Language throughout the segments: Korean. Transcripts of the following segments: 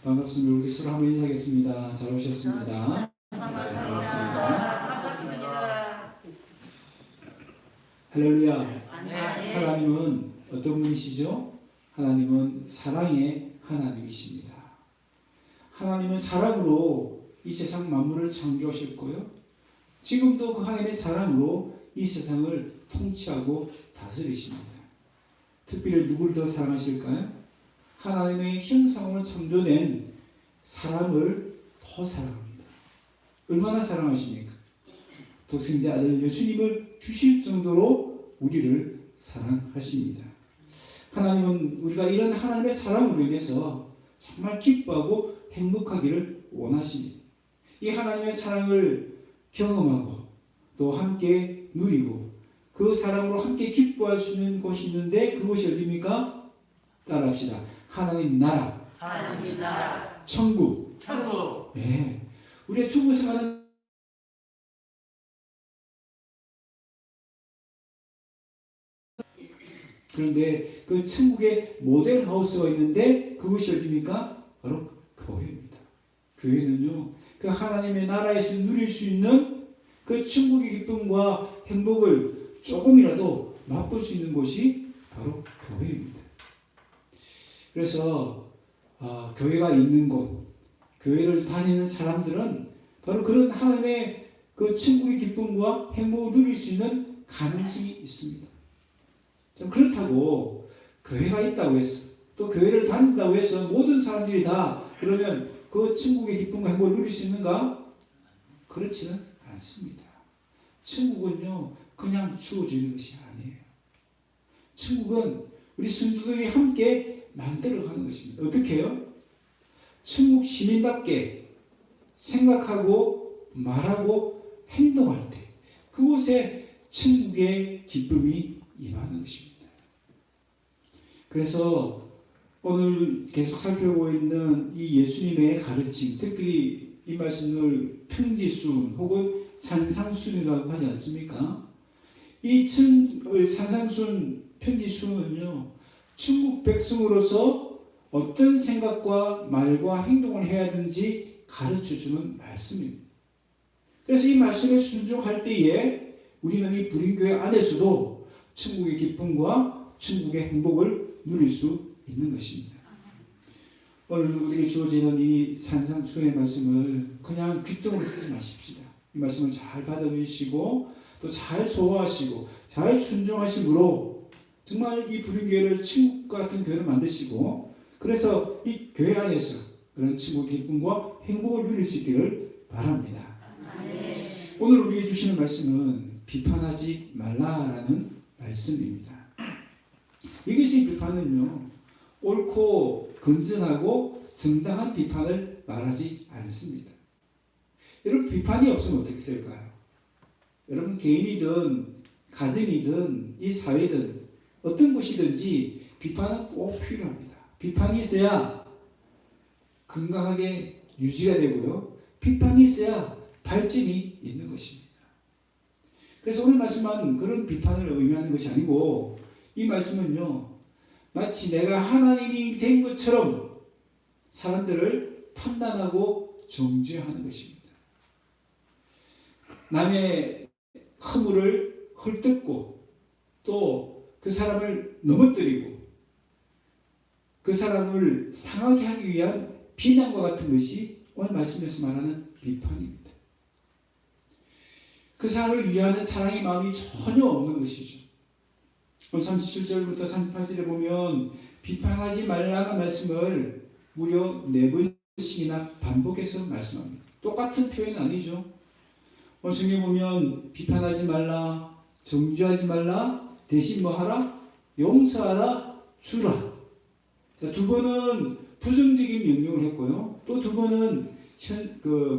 반갑습니다. 우리 서로 한번 인사하겠습니다. 잘 오셨습니다. 반갑습니다. 할렐루야. 네. 하나님은 어떤 분이시죠? 하나님은 사랑의 하나님이십니다. 하나님은 사랑으로 이 세상 만물을 창조하셨고요. 지금도 그 하나님의 사랑으로 이 세상을 통치하고 다스리십니다. 특별히 누구를 더 사랑하실까요? 하나님의 형상으로 창조된 사람을 더 사랑합니다. 얼마나 사랑하십니까? 독생자 아들 예수님을 주실 정도로 우리를 사랑하십니다. 하나님은 우리가 이런 하나님의 사랑으로 인해서 정말 기뻐하고 행복하기를 원하십니다. 이 하나님의 사랑을 경험하고 또 함께 누리고 그 사랑으로 함께 기뻐할 수 있는 곳이 있는데 그곳이 어디입니까? 따라합시다. 하나님 나라. 하나님 나라. 천국. 천국. 네. 우리의 천국에서 가는 그런데 그 천국의 모델 하우스가 있는데 그것이 어디입니까? 바로 교회입니다. 교회는요, 그 하나님의 나라에서 누릴 수 있는 그 천국의 기쁨과 행복을 조금이라도 맛볼 수 있는 곳이 바로 교회입니다. 그래서 교회가 있는 곳, 교회를 다니는 사람들은 바로 그런 하나님의 그 천국의 기쁨과 행복을 누릴 수 있는 가능성이 있습니다. 그렇다고 교회가 있다고 해서 또 교회를 다닌다고 해서 모든 사람들이 다 그러면 그 천국의 기쁨과 행복을 누릴 수 있는가? 그렇지는 않습니다. 천국은요 그냥 주어지는 것이 아니에요. 천국은 우리 성도들이 함께 만들어가는 것입니다. 어떻게 해요? 천국 시민답게 생각하고 말하고 행동할 때 그곳에 천국의 기쁨이 임하는 것입니다. 그래서 오늘 계속 살펴보고 있는 이 예수님의 가르침, 특히 이 말씀을 평지순 혹은 산상순이라고 하지 않습니까? 이 산상순, 평지순은요, 천국 백성으로서 어떤 생각과 말과 행동을 해야 하는지 가르쳐주는 말씀입니다. 그래서 이 말씀에 순종할 때에 우리는 이 불임교회 안에서도 천국의 기쁨과 천국의 행복을 누릴 수 있는 것입니다. 오늘 우리에게 주어지는 이 산상수의 말씀을 그냥 귓등으로 쓰지 마십시다. 이 말씀을 잘 받아들이시고 또 잘 소화하시고 잘 순종하심으로 정말 이 불임교회를 천국 같은 교회를 만드시고 그래서 이 교회 안에서 그런 천국의 기쁨과 행복을 누릴 수 있기를 바랍니다. 오늘 우리에게 주시는 말씀은 비판하지 말라라는 말씀입니다. 이것이 비판은요, 옳고 건전하고 정당한 비판을 말하지 않습니다. 여러분, 비판이 없으면 어떻게 될까요? 여러분, 개인이든 가정이든 이 사회든 어떤 곳이든지 비판은 꼭 필요합니다. 비판이 있어야 건강하게 유지가 되고요. 비판이 있어야 발전이 있는 것입니다. 그래서 오늘 말씀은 그런 비판을 의미하는 것이 아니고 이 말씀은요, 마치 내가 하나님이 된 것처럼 사람들을 판단하고 정죄하는 것입니다. 남의 허물을 헐뜯고 또 그 사람을 넘어뜨리고 그 사람을 상하게 하기 위한 비난과 같은 것이 오늘 말씀에서 말하는 비판입니다. 그 사람을 위하는 사랑의 마음이 전혀 없는 것이죠. 37절부터 38절에 보면 비판하지 말라는 말씀을 무려 4번씩이나 반복해서 말씀합니다. 똑같은 표현은 아니죠. 성경에 보면 비판하지 말라, 정죄하지 말라, 대신 뭐 하라? 용서하라, 주라. 두 번은 부정적인 명령을 했고요. 또 두 번은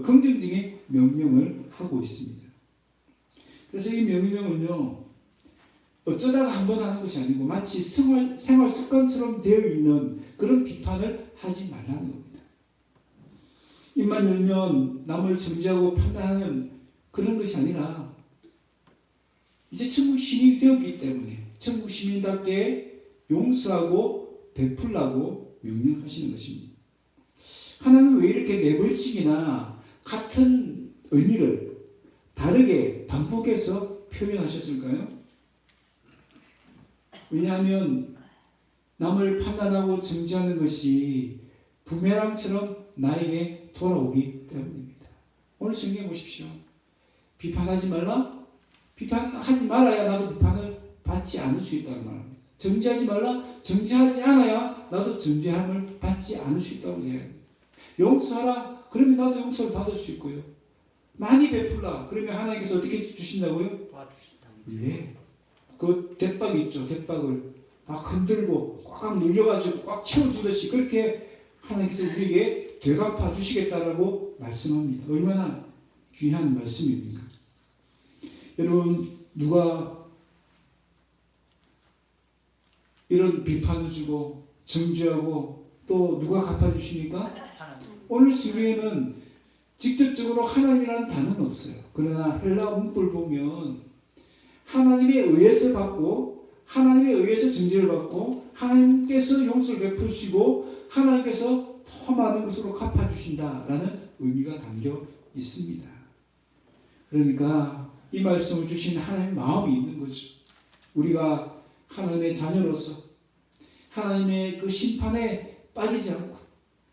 긍정적인 명령을 하고 있습니다. 그래서 이 명령은요, 어쩌다가 한 번 하는 것이 아니고 마치 생활 습관처럼 되어 있는 그런 비판을 하지 말라는 겁니다. 입만 열면 남을 정죄하고 판단하는 그런 것이 아니라 이제 천국 시민이 되었기 때문에 천국 시민답게 용서하고 베풀라고 명령하시는 것입니다. 왜 이렇게 네 번씩이나 같은 의미를 다르게 반복해서 표현하셨을까요? 왜냐하면 남을 판단하고 정죄하는 것이 부메랑처럼 나에게 돌아오기 때문입니다. 오늘 정리해 보십시오. 비판하지 말라? 비판하지 말아야 나도 비판을 받지 않을 수 있다는 말입니다. 정죄하지 말라? 정죄하지 않아야 나도 정죄함을 받지 않을 수 있다고 이야기합니다. 용서하라? 그러면 나도 용서를 받을 수 있고요. 많이 베풀라? 그러면 하나님께서 어떻게 주신다고요? 도와주신다. 예. 그 대박이 있죠. 대박을 막 흔들고 꽉 눌려가지고 꽉 채워주듯이 그렇게 하나님께서 우리에게 되갚아 주시겠다라고 말씀합니다. 얼마나 귀한 말씀입니까? 여러분, 누가 이런 비판을 주고 정죄하고 또 누가 갚아주십니까? 하나님. 오늘 시기에는 직접적으로 하나님이라는 단어는 없어요. 그러나 헬라 문법을 보면 하나님에 의해서 받고 하나님에 의해서 정죄를 받고 하나님께서 용서를 베푸시고 하나님께서 더 많은 것으로 갚아주신다라는 의미가 담겨 있습니다. 그러니까 이 말씀을 주신 하나님의 마음이 있는 거죠. 우리가 하나님의 자녀로서 하나님의 그 심판에 빠지지 않고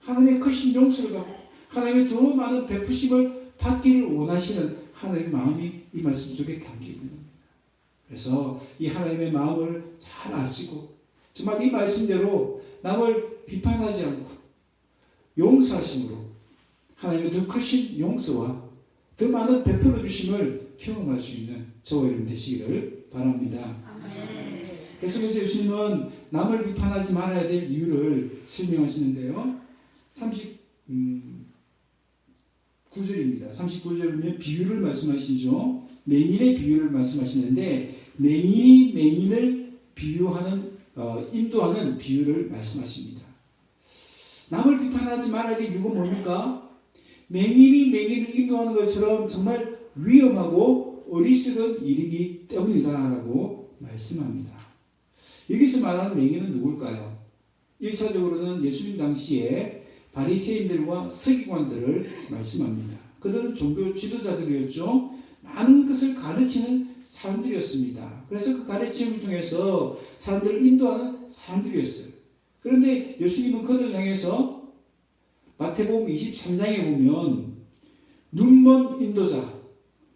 하나님의 크신 용서를 받고 하나님의 더 많은 베푸심을 받기를 원하시는 하나님의 마음이 이 말씀 속에 담겨 있는 겁니다. 그래서 이 하나님의 마음을 잘 아시고 정말 이 말씀대로 남을 비판하지 않고 용서하심으로 하나님의 더 크신 용서와 더 많은 베풀어 주심을 경험할 수 있는 저와 여러분 되시기를 바랍니다. 아멘. 계속해서 예수님은 남을 비판하지 말아야 될 이유를 설명하시는데요. 39절입니다. 39절에 보면 비유를 말씀하시죠. 맹인의 비유를 말씀하시는데 맹인이 맹인을 비유하는 인도하는 비유를 말씀하십니다. 남을 비판하지 말아야 될 이유가 뭡니까? 맹인이 맹인을 인도하는 것처럼 정말 위험하고 어리석은 일이기 때문이다라고 말씀합니다. 여기서 말하는 맹인은 누굴까요? 일차적으로는 예수님 당시에 바리새인들과 서기관들을 말씀합니다. 그들은 종교 지도자들이었죠. 많은 것을 가르치는 사람들이었습니다. 그래서 그 가르침을 통해서 사람들을 인도하는 사람들이었어요. 그런데 예수님은 그들을 향해서 마태복음 23장에 보면 눈먼 인도자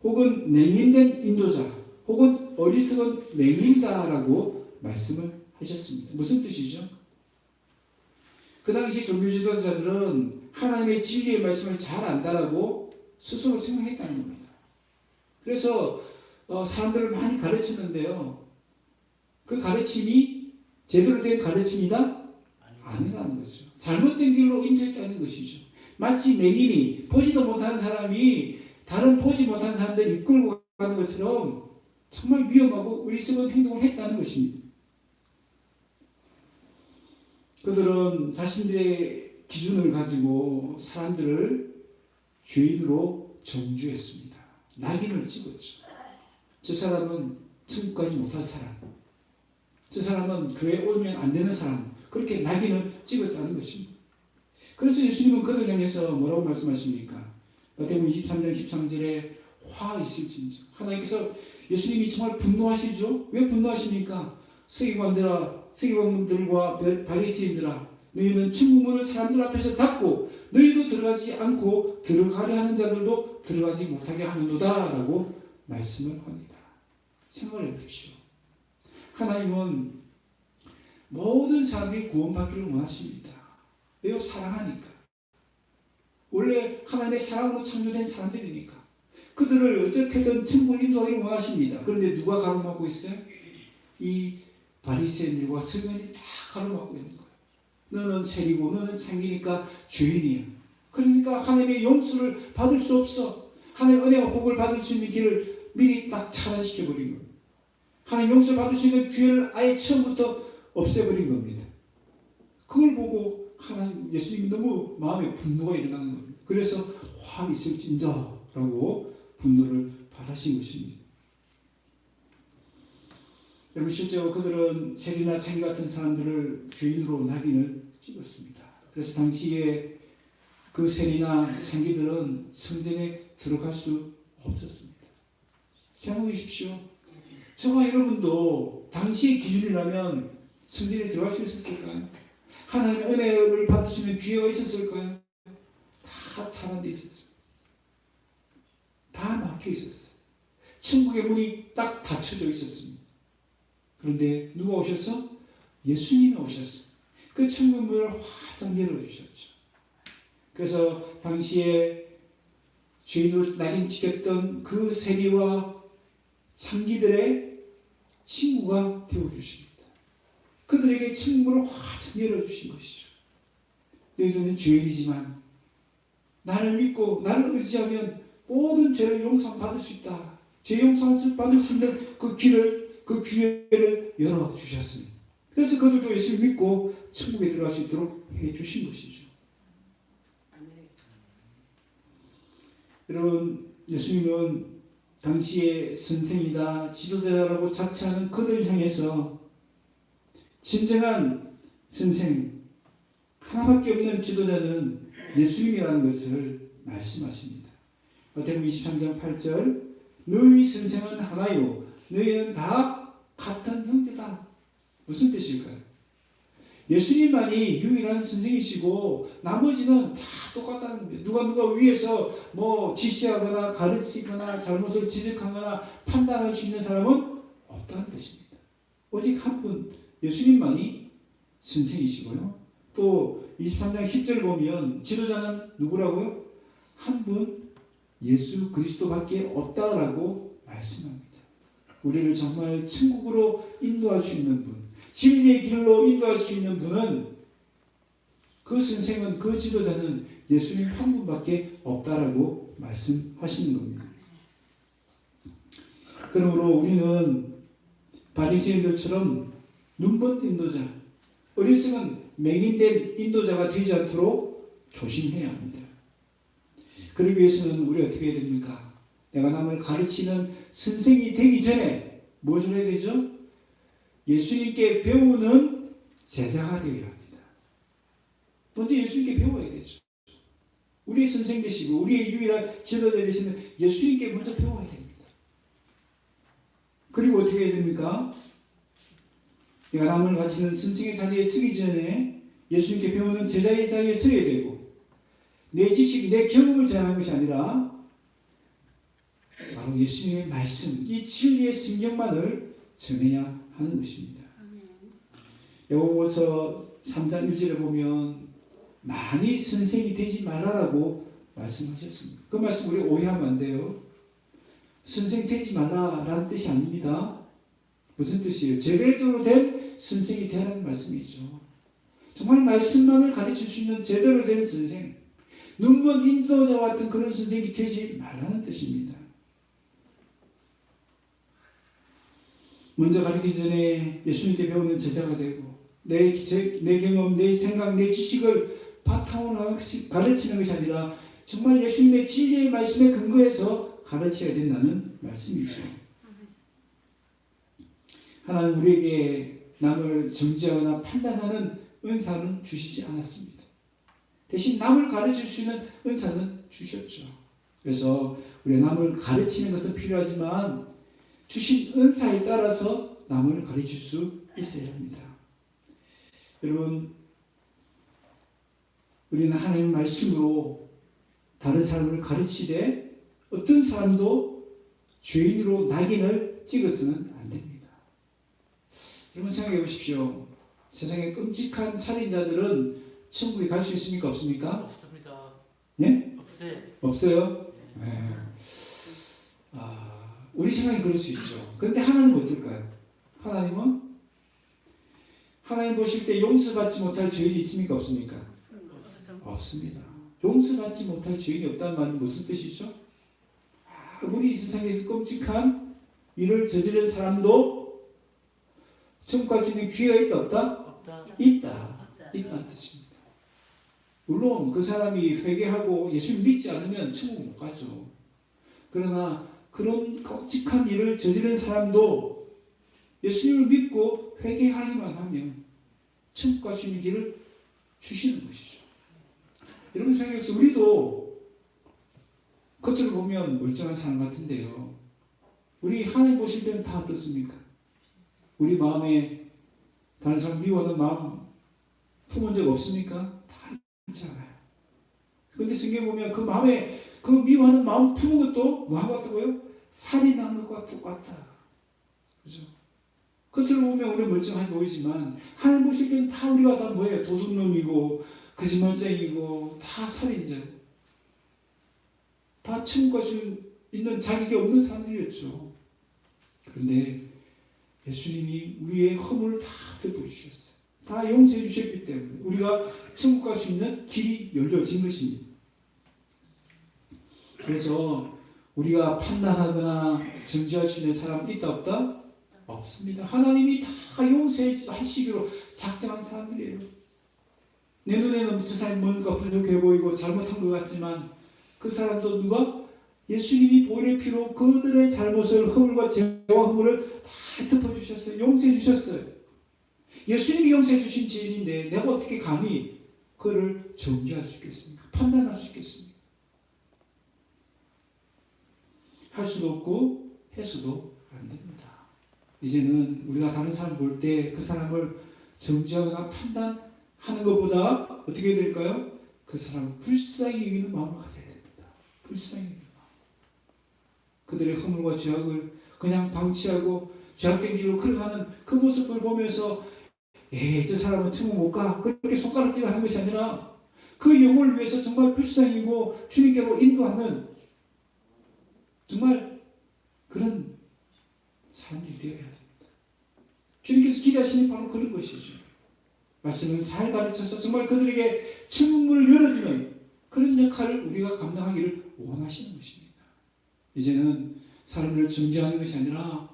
혹은 맹인된 인도자 혹은 어리석은 맹인다라고 말씀을 하셨습니다. 무슨 뜻이죠? 그 당시 종교 지도자들은 하나님의 진리의 말씀을 잘 안다라고 스스로 생각했다는 겁니다. 그래서 사람들을 많이 가르쳤는데요. 그 가르침이 제대로 된 가르침이다? 아니라는 거죠. 잘못된 길로 인도했다는 것이죠. 마치 맹인이 보지도 못하는 사람이 다른 보지 못하는 사람들을 이끌고 가는 것처럼 정말 위험하고 어리석은 행동을 했다는 것입니다. 그들은 자신들의 기준을 가지고 사람들을 죄인으로 정죄했습니다. 낙인을 찍었죠. 저 사람은 천국까지 못할 사람, 저 사람은 교회에 오면 안 되는 사람, 그렇게 낙인을 찍었다는 것입니다. 그래서 예수님은 그들 향해서 뭐라고 말씀하십니까? 마태복음 23장 13절에 화 있을진저. 하나님께서 예수님이 정말 분노하시죠? 왜 분노하십니까? 서기관들과 바리새인들아, 너희는 천국문을 사람들 앞에서 닫고 너희도 들어가지 않고 들어가려 하는 자들도 들어가지 못하게 하는도다 라고 말씀을 합니다. 생각해 보십시오. 하나님은 모든 사람들이 구원받기를 원하십니다. 왜요? 사랑하니까. 원래 하나님의 사랑으로 창조된 사람들이니까. 그들을 어떻게든 천국을 인도하기를 원하십니다. 그런데 누가 가로막고 있어요? 이 바리새인들과 서기관이 다 가로막고 있는 거예요. 너는 세리고 너는 창기니까 죄인이야. 그러니까 하나님의 용서를 받을 수 없어. 하나님의 은혜와 복을 받을 수 있는 길을 미리 딱 차단시켜버린 거예요. 하나님 용서 받을 수 있는 기회를 아예 처음부터 없애버린 겁니다. 그걸 보고 하나님 예수님이 너무 마음에 분노가 일어나는 겁니다. 그래서 화 있을진저라고 분노를 발하신 것입니다. 여러분 실제로 그들은 세리나 창기 같은 사람들을 죄인으로 낙인을 찍었습니다. 그래서 당시에 그 세리나 창기들은 성전에 들어갈 수 없었습니다. 생각해 보십시오. 저와 여러분도 당시의 기준이라면 성전에 들어갈 수 있었을까요? 하나님의 은혜를 받을 수 있는 기회가 있었을까요? 다 차단되어 있었어요. 다 막혀 있었어요. 천국의 문이 딱 닫혀져 있었습니다. 그런데 누가 오셔서? 예수님이 오셨어요. 그 천국 문을 활짝 열어주셨죠. 그래서 당시에 죄인으로 낙인 찍혔던 그 세리와 창기들의 친구가 되어주십니다. 그들에게 천국을 활짝 열어주신 것이죠. 너희들은 죄인이지만 나를 믿고 나를 의지하면 모든 죄를 용서받을 수 있다. 죄 용서 받을 수 있는 그 길을, 그 기회를 열어주셨습니다. 그래서 그들도 예수를 믿고 천국에 들어갈 수 있도록 해주신 것이죠. 여러분, 예수님은 당시의 선생이다, 지도자라고 자처하는 그들을 향해서 진정한 선생, 하나밖에 없는 지도자는 예수님이라는 것을 말씀하십니다. 마태복음 23장 8절, 너희 선생은 하나요, 너희는 다 같은 형제다. 무슨 뜻일까요? 예수님만이 유일한 선생이시고 나머지는 다 똑같다는 거예요. 누가 위에서 뭐 지시하거나 가르치거나 잘못을 지적하거나 판단할 수 있는 사람은 없다는 뜻입니다. 오직 한 분, 예수님만이 선생이시고요. 또 23장 10절 보면 지도자는 누구라고요? 한 분, 예수 그리스도밖에 없다라고 말씀합니다. 우리를 정말 천국으로 인도할 수 있는 분, 진리의 길로 인도할 수 있는 분은, 그 선생은, 그 지도자는 예수님 한 분밖에 없다라고 말씀하시는 겁니다. 그러므로 우리는 바리새인들처럼 눈먼 인도자, 어리석은 맹인된 인도자가 되지 않도록 조심해야 합니다. 그러기 위해서는 우리 어떻게 해야 됩니까? 내가 남을 가르치는 선생이 되기 전에 무엇을 해야 되죠? 예수님께 배우는 제자가 되어야 합니다. 먼저 예수님께 배워야 되죠. 우리의 선생 되시고 우리의 유일한 지도자 되시는 예수님께 먼저 배워야 됩니다. 그리고 어떻게 해야 됩니까? 내가 남을 가르치는 선생의 자리에 서기 전에 예수님께 배우는 제자의 자리에 서야 되고, 내 지식, 내 경험을 전하는 것이 아니라 바로 예수님의 말씀, 이 진리의 성경만을 전해야 하는 것입니다. 야고보서 3장 1절에 보면 많이 선생이 되지 말라라고 말씀하셨습니다. 그 말씀 우리 오해하면 안 돼요. 선생 되지 말라라는 뜻이 아닙니다. 무슨 뜻이에요? 제대로 된 선생이 되라는 말씀이죠. 정말 말씀만을 가르칠 수 있는 제대로 된 선생, 눈먼 인도자와 같은 그런 선생이 되지 말라는 뜻입니다. 먼저 가르치기 전에 예수님께 배우는 제자가 되고, 내 경험, 내 생각, 내 지식을 바탕으로 가르치는 것이 아니라 정말 예수님의 진리의 말씀에 근거해서 가르쳐야 된다는 말씀이죠. 하나님 우리에게 남을 정죄하거나 판단하는 은사는 주시지 않았습니다. 대신 남을 가르칠 수 있는 은사는 주셨죠. 그래서 우리 남을 가르치는 것은 필요하지만 주신 은사에 따라서 남을 가르칠 수 있어야 합니다. 여러분, 우리는 하나님의 말씀으로 다른 사람을 가르치되 어떤 사람도 죄인으로 낙인을 찍어서는 안 됩니다. 여러분 생각해 보십시오. 세상에 끔찍한 살인자들은 천국에 갈 수 있습니까? 없습니까? 없습니다. 네? 없어요. 없어요? 네. 우리 생각이 그럴 수 있죠. 그런데 하나님은 어떨까요? 하나님 보실 때 용서받지 못할 죄인이 있습니까? 없습니까? 없습니다. 용서받지 못할 죄인이 없다는 말은 무슨 뜻이죠? 우리 이 세상에서 끔찍한 일을 저지른 사람도 천국 갈 수 있는 기회가 있다 없다? 있다. 있다는 뜻입니다. 물론 그 사람이 회개하고 예수를 믿지 않으면 천국 못 가죠. 그러나 그런 끔찍한 일을 저지른 사람도 예수님을 믿고 회개하기만 하면 천국 갈 수 있는 길을 주시는 것이죠. 여러분 생각해서 우리도 겉으로 보면 멀쩡한 사람 같은데요. 우리 하나님 보실 때는 다 어떻습니까? 우리 마음에 다른 사람 미워하는 마음 품은 적 없습니까? 다 있잖아요. 그런데 성경에 보면 그 마음에 그 미워하는 마음 품은 것도 뭐하고 같다고요? 살이 난 것과 똑같다. 그죠? 겉으로 보면 우리 멀쩡해 보이지만 하나님 보실 때는 다 우리가 다 뭐예요? 도둑놈이고 거짓말쟁이고 다 살인자, 다 천국 갈 수 있는 자격이 없는 사람들이었죠. 그런데 예수님이 우리의 허물을 다 덮어주셨어요. 다 용서해 주셨기 때문에 우리가 천국 갈 수 있는 길이 열려진 것입니다. 그래서 우리가 판단하거나 정죄할 수 있는 사람이 있다 없다? 없습니다. 하나님이 다 용서하시기로 작정한 사람들이에요. 내 눈에는 저 사람이 뭔가 부족해 보이고 잘못한 것 같지만 그 사람도 누가? 예수님이 보혈의 피로 그들의 잘못을, 허물과 죄와 허물을 다 덮어주셨어요. 용서해 주셨어요. 예수님이 용서해 주신 죄인인데 내가 어떻게 감히 그를 정죄할 수 있겠습니까? 판단할 수 있겠습니까? 할 수도 없고 해서도 안 됩니다. 이제는 우리가 다른 사람 볼 때 그 사람을 정죄하거나 판단하는 것보다 어떻게 될까요? 그 사람을 불쌍히 여기는 마음을 가져야 됩니다. 불쌍히 여기는 마음. 그들의 허물과 죄악을 그냥 방치하고 죄악된 길로 걸어가는 그 모습을 보면서 저 사람은 천국 못 가. 그렇게 손가락질을 하는 것이 아니라 그 영혼을 위해서 정말 불쌍히 여기고 주님께로 인도하는 정말 그런 사람들이 되어야 됩니다. 주님께서 기대하시는 바로 그런 것이죠. 말씀을 잘 가르쳐서 정말 그들에게 천국문을 열어주는 그런 역할을 우리가 감당하기를 원하시는 것입니다. 이제는 사람들을 정죄하는 것이 아니라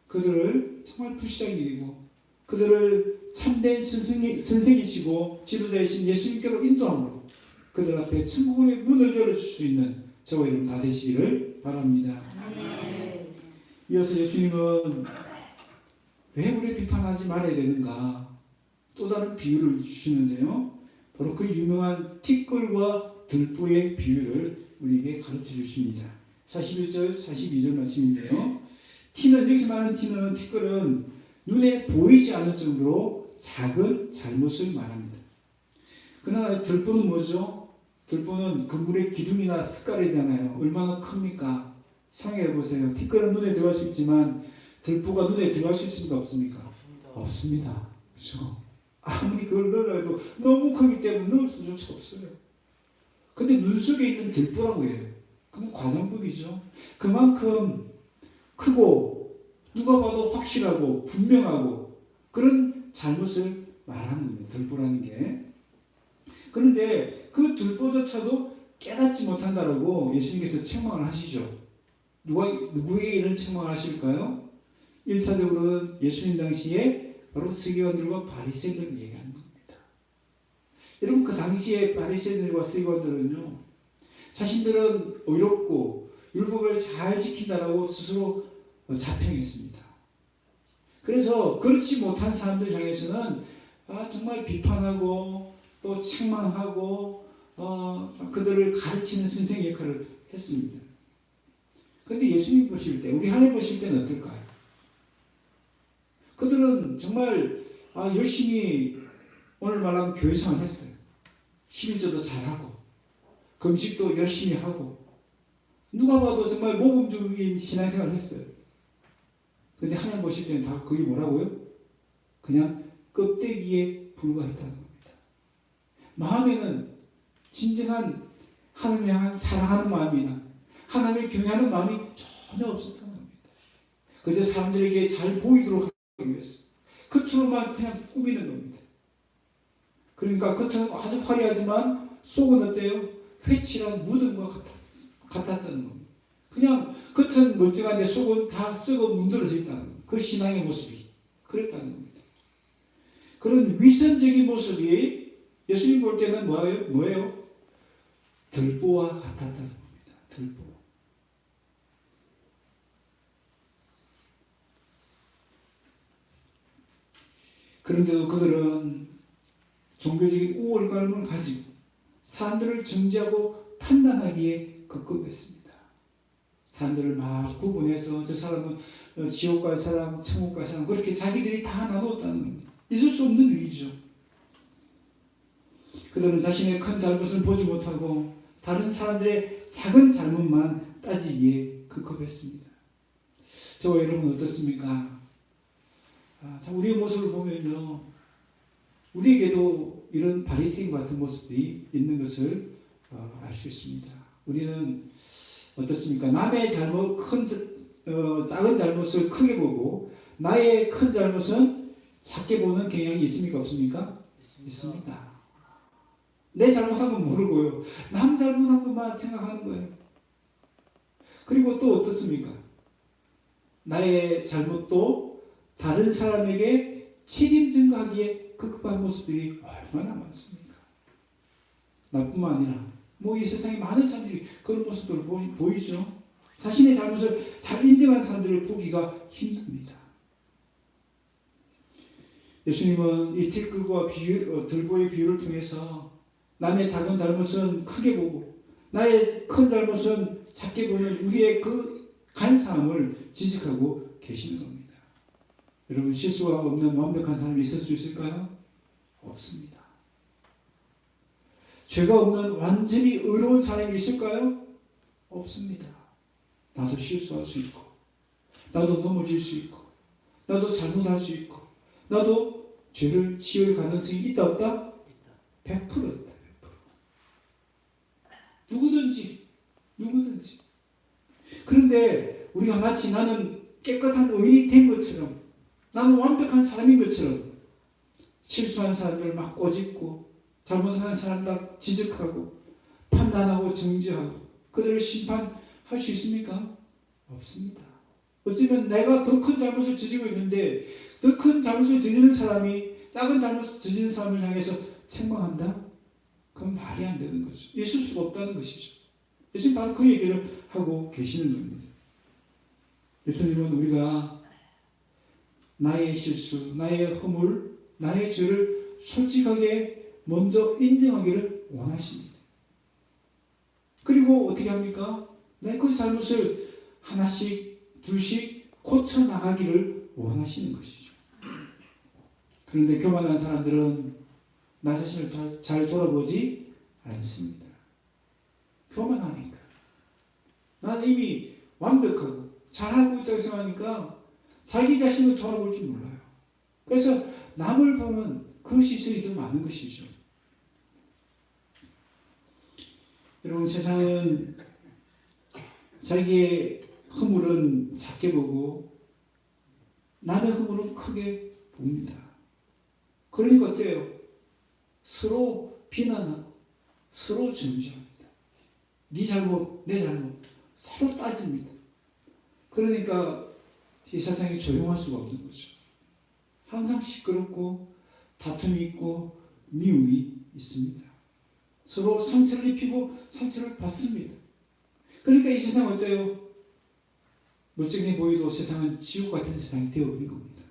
그들을 정말 불쌍히 여기고 그들을 참된 선생이시고 지도자이신 예수님께로 인도함으로 그들 앞에 천국의 문을 열어줄 수 있는 저와 여러분 다 되시기를 바랍니다. 이어서 예수님은 왜 우리 비판하지 말아야 되는가? 또 다른 비유를 주시는데요. 바로 그 유명한 티끌과 들보의 비유를 우리에게 가르쳐 주십니다. 41절, 42절 말씀인데요. 여기서 말하는 티끌은 눈에 보이지 않을 정도로 작은 잘못을 말합니다. 그러나 들보는 뭐죠? 들보는 그물의 기둥이나 숟가락이잖아요. 얼마나 큽니까? 상상해 보세요. 티끌은 눈에 들어갈 수 있지만 들보가 눈에 들어갈 수 있습니까? 없습니까? 없습니다. 그렇죠? 아무리 그걸 넣으려 해도 너무 크기 때문에 넣을 수조차 없어요. 근데 눈 속에 있는 들보라고 해요. 그건 과정법이죠. 그만큼 크고 누가 봐도 확실하고 분명하고 그런 잘못을 말하는 겁니다. 들보라는 게. 그런데 그 들보조차도 깨닫지 못한다라고 예수님께서 책망을 하시죠. 누구에게 이런 책망을 하실까요? 1차적으로는 예수님 당시에 바로 서기관들과 바리새인들을 얘기하는 겁니다. 여러분 그 당시에 바리새인들과 서기관들은요, 자신들은 의롭고 율법을 잘 지킨다라고 스스로 자평했습니다. 그래서 그렇지 못한 사람들 향해서는 정말 비판하고 또 책망하고 그들을 가르치는 선생의 역할을 했습니다. 그런데 예수님 보실 때, 우리 하나님 보실 때는 어떨까요? 그들은 정말 열심히 오늘 말하면 교회생활 했어요. 11조도 잘하고 금식도 열심히 하고 누가 봐도 정말 모범적인 신앙생활을 했어요. 그런데 하나님 보실 때는 다 그게 뭐라고요? 그냥 껍데기에 불과했다는 겁니다. 마음에는 진정한 하나님을 향한 사랑하는 마음이나 하나님을 경외하는 마음이 전혀 없었다는 겁니다. 그저 사람들에게 잘 보이도록 하기 위해서 겉으로만 그냥 꾸미는 겁니다. 그러니까 겉은 아주 화려하지만 속은 어때요? 회칠한 무덤과 같았다는 겁니다. 그냥 겉은 멀쩡한데 속은 다 썩어 문드러져 있다는 겁니다. 그 신앙의 모습이 그랬다는 겁니다. 그런 위선적인 모습이 예수님 볼 때는 뭐예요? 들보와 같았다는 겁니다. 들보. 그런데도 그들은 종교적인 우월감을 가지고 사람들을 정죄하고 판단하기에 급급했습니다. 사람들을 막 구분해서 저 사람은 지옥 갈 사람, 천국 갈 사람 그렇게 자기들이 다 나누었다는 겁니다. 있을 수 없는 일이죠. 그들은 자신의 큰 잘못을 보지 못하고 다른 사람들의 작은 잘못만 따지기에 급급했습니다. 저와 여러분 어떻습니까? 우리의 모습을 보면요, 우리에게도 이런 바리새인 같은 모습이 있는 것을 알 수 있습니다. 우리는 어떻습니까? 남의 잘못, 작은 잘못을 크게 보고 나의 큰 잘못은 작게 보는 경향이 있습니까? 없습니까? 있습니다. 내 잘못한 건 모르고요. 남 잘못한 것만 생각하는 거예요. 그리고 또 어떻습니까? 나의 잘못도 다른 사람에게 책임 전가하기에 급급한 모습들이 얼마나 많습니까? 나뿐만 아니라 이 세상에 많은 사람들이 그런 모습들을 보이죠. 자신의 잘못을 잘 인정하는 사람들을 보기가 힘듭니다. 예수님은 이 티끌과 들보의 비유를 통해서 남의 작은 잘못은 크게 보고 나의 큰 잘못은 작게 보는 우리의 그 간사함을 지적하고 계시는 겁니다. 여러분, 실수가 없는 완벽한 사람이 있을 수 있을까요? 없습니다. 죄가 없는 완전히 의로운 사람이 있을까요? 없습니다. 나도 실수할 수 있고 나도 넘어질 수 있고 나도 잘못할 수 있고 나도 죄를 지을 가능성이 있다 없다? 100% 있다. 100%. 누구든지. 그런데 우리가 마치 나는 깨끗한 의인이 된 것처럼, 나는 완벽한 사람인 것처럼 실수한 사람들 막 꼬집고 잘못하는 사람들 지적하고 판단하고 정죄하고 그들을 심판할 수 있습니까? 없습니다. 어쩌면 내가 더 큰 잘못을 저지르고 있는데 더 큰 잘못을 저지르는 사람이 작은 잘못을 저지르는 사람을 향해서 책망한다? 그건 말이 안 되는 거죠. 있을 수가 없다는 것이죠. 예수님 바로 그 얘기를 하고 계시는 겁니다. 예수님은 우리가 나의 실수, 나의 허물, 나의 죄를 솔직하게 먼저 인정하기를 원하십니다. 그리고 어떻게 합니까? 내 그 잘못을 하나씩 둘씩 고쳐나가기를 원하시는 것이죠. 그런데 교만한 사람들은 나 자신을 잘 돌아보지 않습니다. 교만하니까. 나는 이미 완벽하고 잘하고 있다고 생각하니까 자기 자신을 돌아볼 줄 몰라요. 그래서 남을 보는 그 시선이 더 많은 것이죠. 여러분, 세상은 자기의 허물은 작게 보고 남의 허물은 크게 봅니다. 그러니까 어때요? 서로 비난하고 서로 정죄합니다. 네 잘못, 내 잘못 서로 따집니다. 그러니까 이 세상이 조용할 수가 없는 거죠. 항상 시끄럽고 다툼이 있고 미움이 있습니다. 서로 상처를 입히고 상처를 받습니다. 그러니까 이 세상 어때요? 멀쩡해 보이도 세상은 지옥 같은 세상이 되어버린 겁니다.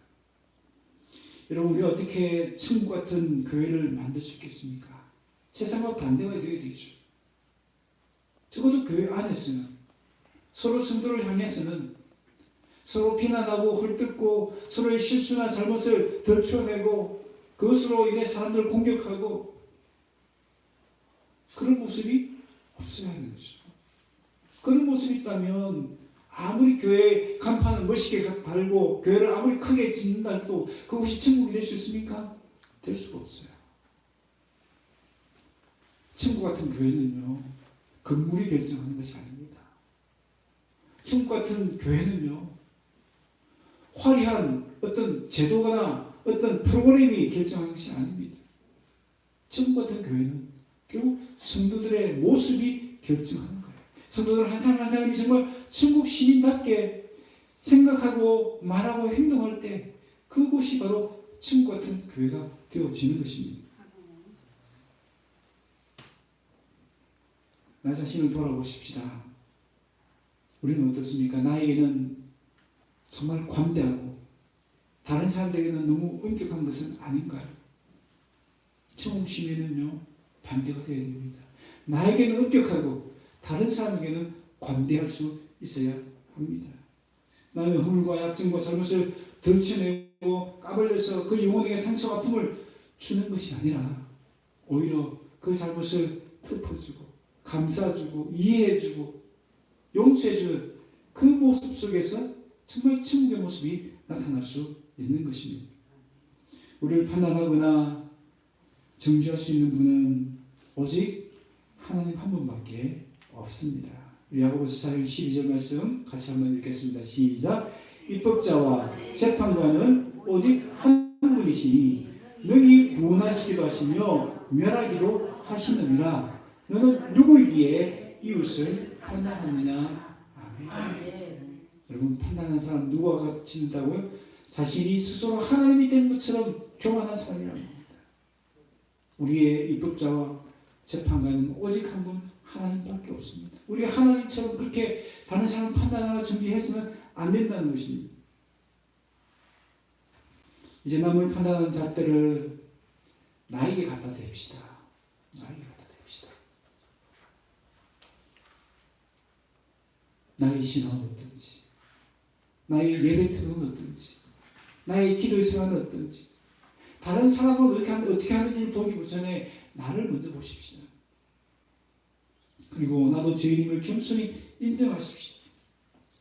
여러분, 우리가 어떻게 천국 같은 교회를 만들 수 있겠습니까? 세상과 반대가 되어야 되죠. 적어도 교회 안에서는 서로 성도를 향해서는 서로 비난하고 헐뜯고 서로의 실수나 잘못을 덜추어내고 그것으로 인해 사람들을 공격하고 그런 모습이 없어야 하는 거죠. 그런 모습이 있다면 아무리 교회 간판을 멋있게 달고 교회를 아무리 크게 짓는다 해도 그것이 천국이 될 수 있습니까? 될 수가 없어요. 천국 같은 교회는요, 건물이 결정하는 것이 아닙니다. 천국 같은 교회는요, 화려한 어떤 제도나 어떤 프로그램이 결정하는 것이 아닙니다. 천국 같은 교회는 결국 성도들의 모습이 결정하는 거예요. 성도들 한 사람 한 사람이 정말 천국 시민답게 생각하고 말하고 행동할 때 그것이 바로 천국 같은 교회가 되어지는 것입니다. 나 자신을 돌아보십시다. 우리는 어떻습니까? 나에게는 정말 관대하고 다른 사람들에게는 너무 엄격한 것은 아닌가요? 천국 시민은요, 반대가 되어야 됩니다. 나에게는 엄격하고 다른 사람에게는 관대할 수 있어야 합니다. 나는 허물과 약점과 잘못을 들춰내고 까발려서 그 영혼에게 상처와 아픔을 주는 것이 아니라 오히려 그 잘못을 덮어주고 감싸주고 이해해주고 용서해주는 그 모습 속에서 정말 천국의 모습이 나타날 수 있는 것입니다. 우리를 판단하거나 정죄할 수 있는 분은 오직 하나님 한 분밖에 없습니다. 야고보서 4장 12절 말씀 같이 한번 읽겠습니다. 시작. 입법자와 재판관은 오직 한 분이시니 능히 구원하시기도 하시며 멸하기도 하시느니라. 너는 누구이기에 이웃을 판단하느냐. 아멘. 여러분, 판단하는 사람 누구와 같이다고요? 자신이 스스로 하나님이 된 것처럼 교만한 사람이라는 겁니다. 우리의 입법자와 재판관은 오직 한 분 하나님밖에 없습니다. 우리 하나님처럼 그렇게 다른 사람 판단하고 정죄해서는 안 된다는 것입니다. 이제 남을 판단하는 잣들을 나에게 갖다 댑시다. 나에게 갖다 댑시다. 나의 신앙은 어떤지, 나의 예배 태도는 어떤지, 나의 기도의 생활은 어떤지, 다른 사람을 어떻게 하는지 보기 전에 나를 먼저 보십시오. 그리고 나도 죄인임을 겸손히 인정하십시오.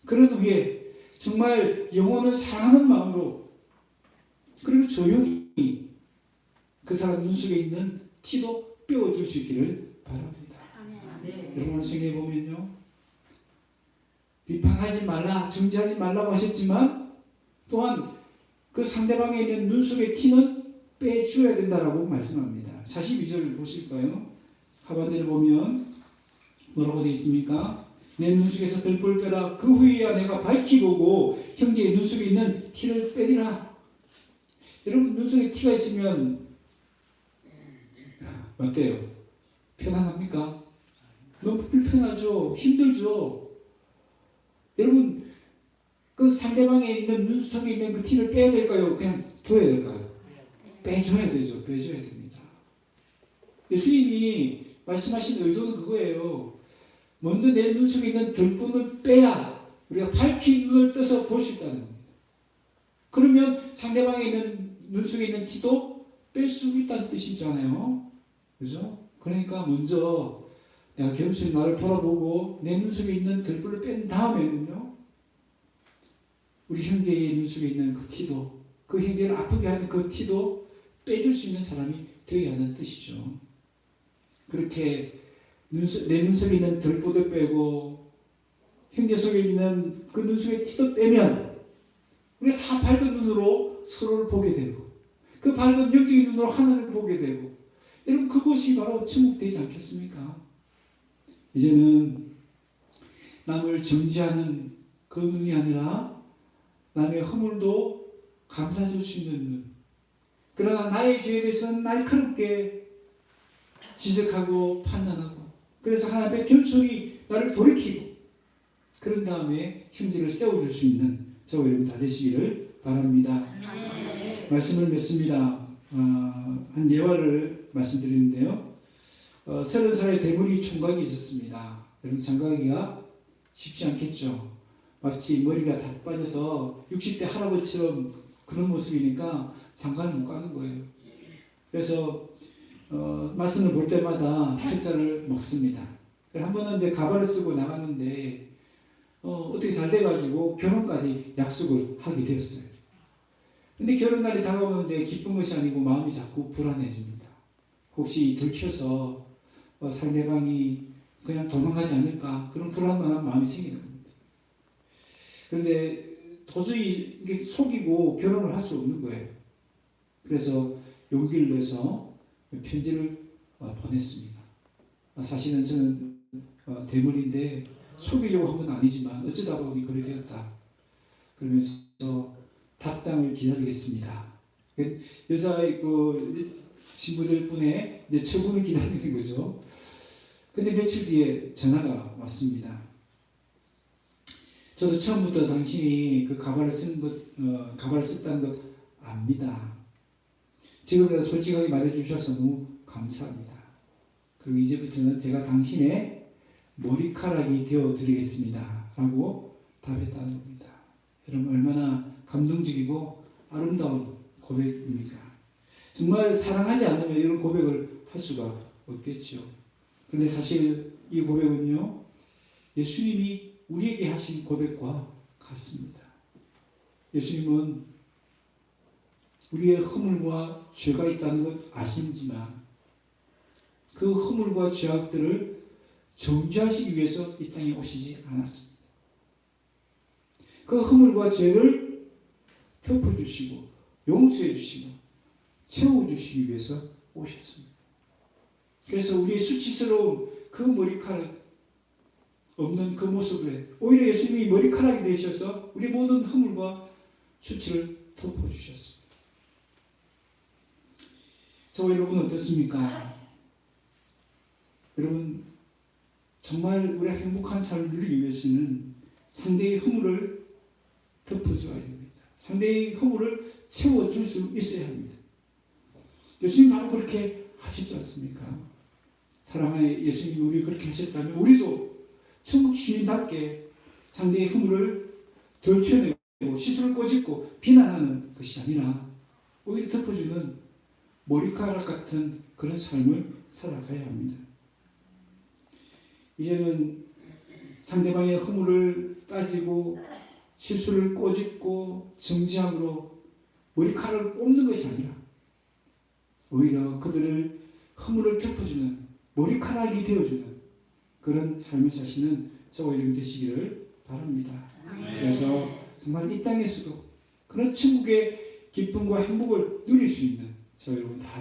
그런 후에 정말 영혼을 사랑하는 마음으로 그리고 조용히 그 사람 눈 속에 있는 티도 빼어줄 수 있기를 바랍니다. 여러분 오늘 성경에 보면요, 비판하지 말라, 정죄하지 말라고 하셨지만 또한 그 상대방에 있는 눈 속의 티는 빼줘야 된다라고 말씀합니다. 42절 보실까요? 하반절을 보면 뭐라고 되어 있습니까? 내 눈 속에서 들불 빼라. 그 후에야 내가 밝히 보고 형제의 눈 속에 있는 티를 빼리라. 여러분 눈 속에 티가 있으면 어때요? 편안합니까? 너무 불편하죠? 힘들죠? 여러분 그 상대방에 있는 눈 속에 있는 그 티를 빼야 될까요? 그냥 둬야 될까요? 빼줘야 되죠. 빼줘야 됩니다. 예수님이 말씀하신 의도는 그거예요. 먼저 내 눈 속에 있는 들분을 빼야 우리가 밝힌 눈을 떠서 볼 수 있다는 겁니다. 그러면 상대방에 있는 눈 속에 있는 티도 뺄 수 있다는 뜻이잖아요. 그죠? 그러니까 먼저 내가 겸손히 나를 돌아보고 내 눈 속에 있는 들불을 뺀 다음에는요, 우리 형제의 눈 속에 있는 그 티도, 그 형제를 아프게 하는 그 티도 빼줄 수 있는 사람이 되어야 하는 뜻이죠. 그렇게 내 눈 속에 있는 들보도 빼고 형제 속에 있는 그 눈 속에 티도 빼면 우리가 다 밝은 눈으로 서로를 보게 되고 그 밝은 영적인 눈으로 하나님을 보게 되고, 여러분 그것이 바로 천국되지 않겠습니까? 이제는 남을 정죄하는 그 눈이 아니라 남의 허물도 감사해 줄 수 있는 눈, 그러나 나의 죄에 대해서는 날카롭게 지적하고 판단하고, 그래서 하나님 앞에 겸손히 나를 돌이키고 그런 다음에 형제를 세워줄 수 있는 저와 여러분 다 되시기를 바랍니다. 말씀을 맺습니다. 한 예화를 말씀드리는데요. 30살의 대머리 총각이 있었습니다. 여러분 장가가기가 쉽지 않겠죠. 마치 머리가 다 빠져서 60대 할아버지처럼 그런 모습이니까 장가를 못 가는 거예요. 그래서 말씀을 볼 때마다 철자를 먹습니다. 한 번은 이제 가발을 쓰고 나갔는데 어떻게 잘 돼가지고 결혼까지 약속을 하게 되었어요. 근데 결혼날이 다가오는데 기쁜 것이 아니고 마음이 자꾸 불안해집니다. 혹시 들켜서 상대방이 그냥 도망가지 않을까, 그런 불안한 마음이 생기는 겁니다. 그런데 도저히 이게 속이고 결혼을 할 수 없는 거예요. 그래서 용기를 내서 편지를 보냈습니다. 사실은 저는 대물인데 속이려고 한 건 아니지만 어쩌다 보니 그렇게 되었다. 그러면서 답장을 기다리겠습니다. 여자의 그 신부들 분의 이제 처분을 기다리는 거죠. 근데 며칠 뒤에 전화가 왔습니다. 저도 처음부터 당신이 그 가발을 썼다는 것 압니다. 지금이라도 솔직하게 말해주셔서 너무 감사합니다. 그리고 이제부터는 제가 당신의 머리카락이 되어 드리겠습니다. 라고 답했다는 겁니다. 여러분 얼마나 감동적이고 아름다운 고백입니까? 정말 사랑하지 않으면 이런 고백을 할 수가 없겠죠. 그런데 사실 이 고백은요, 예수님이 우리에게 하신 고백과 같습니다. 예수님은 우리의 허물과 죄가 있다는 것 아시지만 그 허물과 죄악들을 정죄하시기 위해서 이 땅에 오시지 않았습니다. 그 허물과 죄를 덮어주시고 용서해 주시고 채워주시기 위해서 오셨습니다. 그래서 우리의 수치스러운 그 머리카락 없는 그 모습에 오히려 예수님이 머리카락이 되셔서 우리 모든 허물과 수치를 덮어주셨습니다. 저와 여러분 어떻습니까? 여러분 정말 우리가 행복한 삶을 누리기 위해서는 상대의 허물을 덮어줘야 됩니다. 상대의 허물을 채워줄 수 있어야 합니다. 예수님 바로 그렇게 하셨지 않습니까? 사랑하는 예수님이 우리 그렇게 하셨다면 우리도 천국 시민답게 상대의 허물을 덜쳐내고 시술을 꼬집고 비난하는 것이 아니라 오히려 덮어주는 머리카락 같은 그런 삶을 살아가야 합니다. 이제는 상대방의 허물을 따지고 실수를 꼬집고 정지함으로 머리카락을 뽑는 것이 아니라 오히려 그들을 허물을 덮어주는 머리카락이 되어주는 그런 삶을 사시는 저와 여러분 되시기를 바랍니다. 그래서 정말 이 땅에서도 그런 천국의 기쁨과 행복을 누릴 수 있는 저와 여러분 다